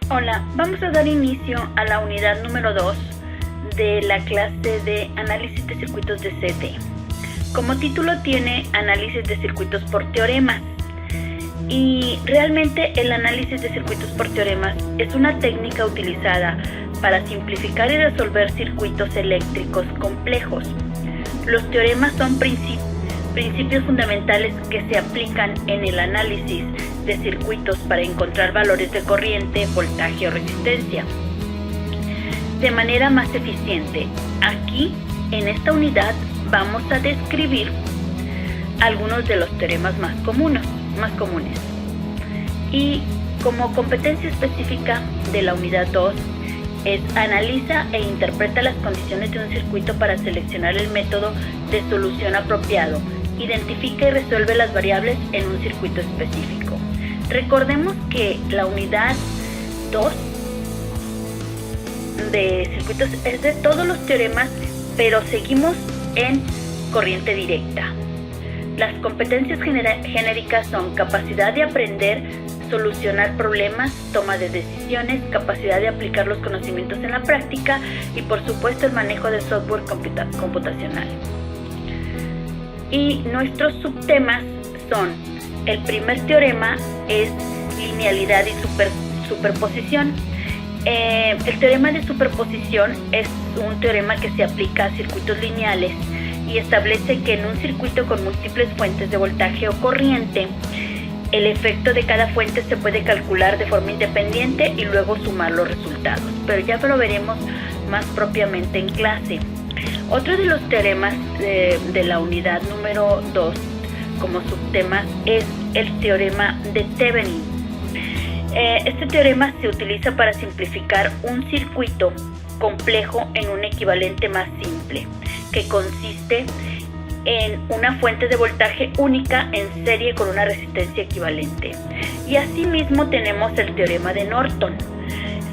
Hola, vamos a dar inicio a la unidad número 2 de la clase de análisis de circuitos de CT. Como título tiene análisis de circuitos por teoremas. Y realmente el análisis de circuitos por teoremas es una técnica utilizada para simplificar y resolver circuitos eléctricos complejos. Los teoremas son principios fundamentales que se aplican en el análisis de circuitos para encontrar valores de corriente, voltaje o resistencia de manera más eficiente. Aquí, en esta unidad, vamos a describir algunos de los teoremas más comunes. Y como competencia específica de la unidad 2 es analiza e interpreta las condiciones de un circuito para seleccionar el método de solución apropiado, identifica y resuelve las variables en un circuito específico. Recordemos que la unidad 2 de circuitos es de todos los teoremas, pero seguimos en corriente directa. Las competencias genéricas son capacidad de aprender, solucionar problemas, toma de decisiones, capacidad de aplicar los conocimientos en la práctica y por supuesto el manejo del software computacional. Y nuestros subtemas son: el primer teorema es linealidad y superposición. El teorema de superposición es un teorema que se aplica a circuitos lineales y establece que en un circuito con múltiples fuentes de voltaje o corriente, el efecto de cada fuente se puede calcular de forma independiente y luego sumar los resultados, pero ya lo veremos más propiamente en clase. Otro de los teoremas de la unidad número 2 como subtema es el teorema de Thevenin. Este teorema se utiliza para simplificar un circuito complejo en un equivalente más simple, que consiste en una fuente de voltaje única en serie con una resistencia equivalente. Y asimismo tenemos el teorema de Norton.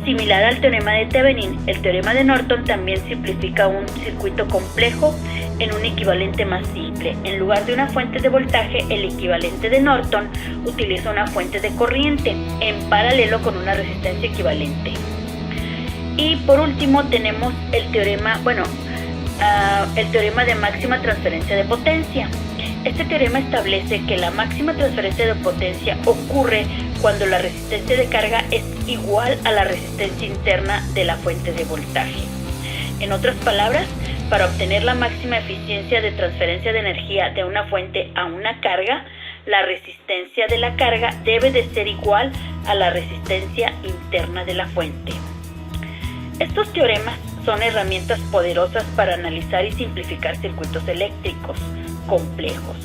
Similar al teorema de Thevenin, el teorema de Norton también simplifica un circuito complejo en un equivalente más simple. En lugar de una fuente de voltaje, el equivalente de Norton utiliza una fuente de corriente en paralelo con una resistencia equivalente. Y por último tenemos el teorema de máxima transferencia de potencia. Este teorema establece que la máxima transferencia de potencia ocurre cuando la resistencia de carga es igual a la resistencia interna de la fuente de voltaje. En otras palabras, para obtener la máxima eficiencia de transferencia de energía de una fuente a una carga, la resistencia de la carga debe de ser igual a la resistencia interna de la fuente. Estos teoremas son herramientas poderosas para analizar y simplificar circuitos eléctricos complejos.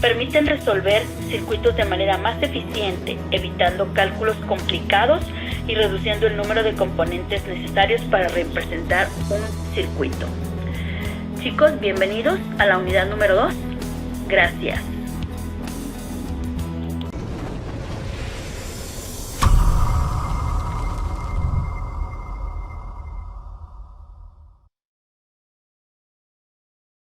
Permiten resolver circuitos de manera más eficiente, evitando cálculos complicados y reduciendo el número de componentes necesarios para representar un circuito. Chicos, bienvenidos a la unidad número 2. Gracias.